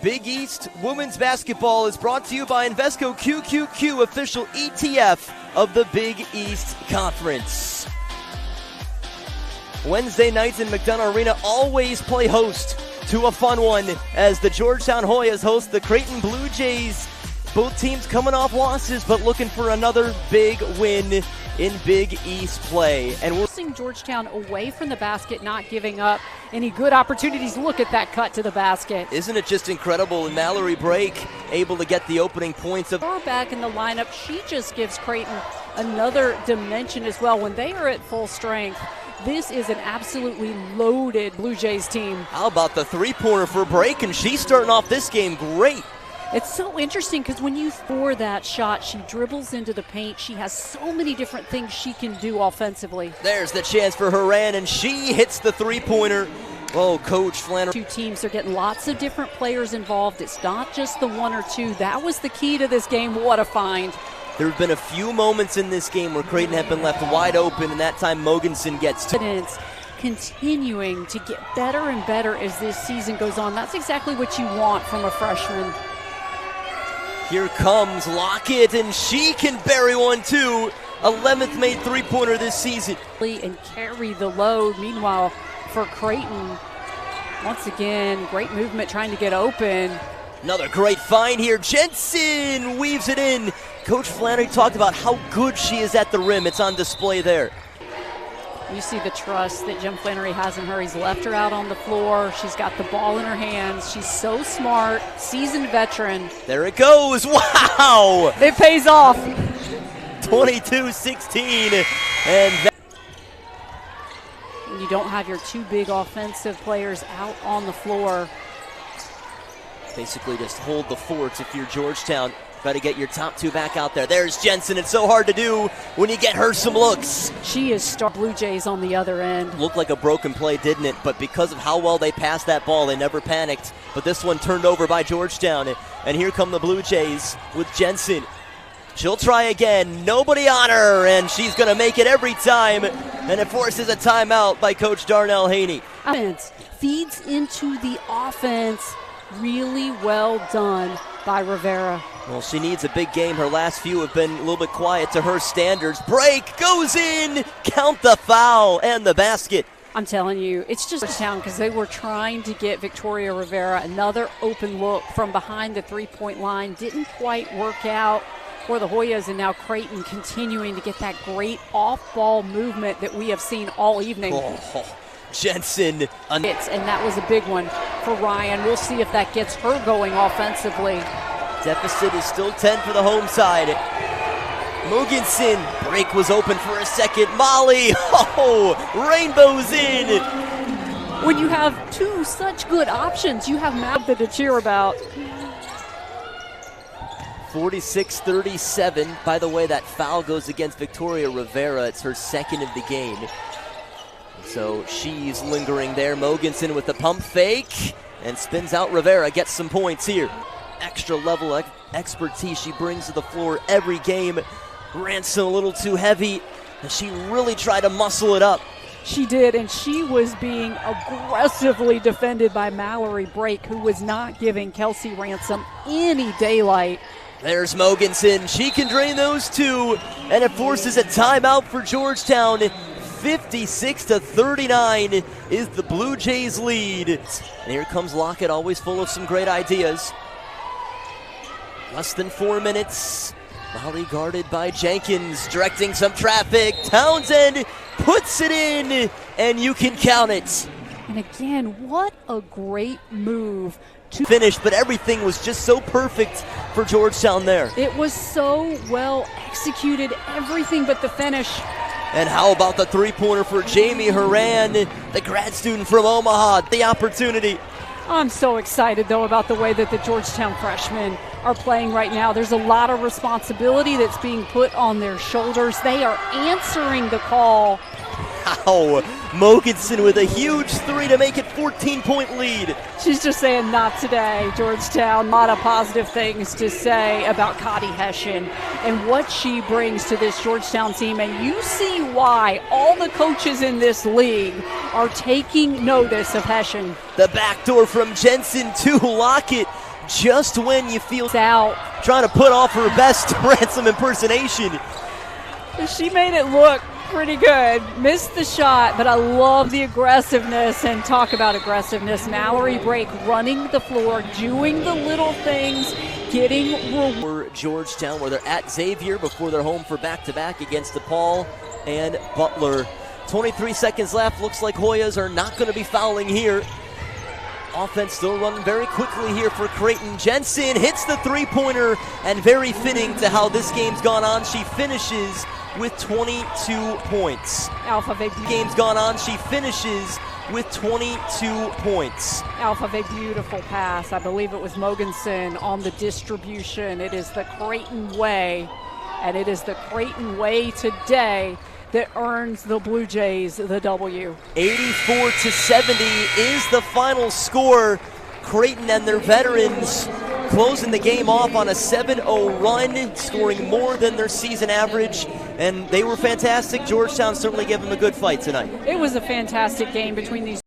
Big East women's basketball is brought to you by Invesco QQQ, official ETF of the Big East Conference. Wednesday nights in McDonough Arena always play host to a fun one as the Georgetown Hoyas host the Creighton Blue Jays. Both teams coming off losses, but looking for another big win in Big East play. And we're forcing Georgetown away from the basket, not giving up any good opportunities. Look at that cut to the basket. Isn't it just incredible? And Mallory Brake able to get the opening points of her back in the lineup. She just gives Creighton another dimension as well. When they are at full strength, this is an absolutely loaded Blue Jays team. How about the three-pointer for Brake? And she's starting off this game great. It's so interesting because when you for that shot, she dribbles into the paint. She has so many different things she can do offensively. There's the chance for Horan, and she hits the three-pointer. Oh, Coach Flannery. Two teams are getting lots of different players involved. It's not just the one or two. That was the key to this game. What a find. There have been a few moments in this game where Creighton have been left wide open, and that time Mogensen gets two. Continuing to get better and better as this season goes on. That's exactly what you want from a freshman. Here comes Lockett, and she can bury one too. 11th made three-pointer this season. And carry the load. Meanwhile, for Creighton, once again, great movement trying to get open. Another great find here. Jensen weaves it in. Coach Flannery talked about how good she is at the rim. It's on display there. You see the trust that Jim Flannery has in her. He's left her out on the floor. She's got the ball in her hands. She's so smart, seasoned veteran. There it goes. Wow! It pays off. 22-16. And you don't have your two big offensive players out on the floor. Basically just hold the fort if you're Georgetown. Try to get your top two back out there. There's Jensen. It's so hard to do when you get her some looks. She is star Blue Jays on the other end. Looked like a broken play, didn't it? But because of how well they passed that ball, they never panicked. But this one turned over by Georgetown. And here come the Blue Jays with Jensen. She'll try again. Nobody on her, and she's going to make it every time. And it forces a timeout by Coach Darnell Haney. Offense feeds into the offense. Really well done by Rivera. Well, she needs a big game. Her last few have been a little bit quiet to her standards. Break goes in. Count the foul and the basket. I'm telling you, it's just a town because they were trying to get Victoria Rivera another open look from behind the three-point line. Didn't quite work out for the Hoyas, and now Creighton continuing to get that great off-ball movement that we have seen all evening. Oh. Jensen. And that was a big one for Ryan. We'll see if that gets her going offensively. Deficit is still 10 for the home side. Mogensen. Break was open for a second. Molly. Oh, rainbows in. When you have two such good options, you have Magda to cheer about. 46-37. By the way, that foul goes against Victoria Rivera. It's her second of the game. So she's lingering there. Mogensen with the pump fake and spins out Rivera, gets some points here. Extra level expertise she brings to the floor every game. Ransom a little too heavy, and she really tried to muscle it up. She did, and she was being aggressively defended by Mallory Brake, who was not giving Kelsey Ransom any daylight. There's Mogensen. She can drain those two, and it forces a timeout for Georgetown. 56-39 is the Blue Jays lead. And here comes Lockett, always full of some great ideas. Less than 4 minutes. Molly guarded by Jenkins, directing some traffic. Townsend puts it in, and you can count it. And again, what a great move to finish, but everything was just so perfect for Georgetown there. It was so well executed, everything but the finish. And how about the three-pointer for Jamie Horan, the grad student from Omaha, the opportunity. I'm so excited, though, about the way that the Georgetown freshmen are playing right now. There's a lot of responsibility that's being put on their shoulders. They are answering the call. Wow, Mogensen with a huge three to make it 14-point lead. She's just saying, not today, Georgetown. A lot of positive things to say about Cotty Hession and what she brings to this Georgetown team. And you see why all the coaches in this league are taking notice of Hession. The backdoor from Jensen to Lockett. just when you feel out, trying to put off her best Ransom impersonation. She made it look pretty good. Missed the shot, but I love the aggressiveness. And talk about aggressiveness. Mallory Brake running the floor, doing the little things, getting for Georgetown, where they're at Xavier before they're home for back-to-back against DePaul and Butler. 23 seconds left. Looks like Hoyas are not going to be fouling here. Offense still running very quickly here for Creighton. Jensen hits the three-pointer, and very fitting to how this game's gone on. She finishes with 22 points. Alpha Big game's gone on. She finishes with 22 points. Alpha Big beautiful pass. I believe it was Mogensen on the distribution. It is the Creighton way, and it is the Creighton way today that earns the Blue Jays the W. 84-70 is the final score. Creighton and their veterans closing the game off on a 7-0 run, scoring more than their season average, and they were fantastic. Georgetown certainly gave them a good fight tonight. It was a fantastic game between these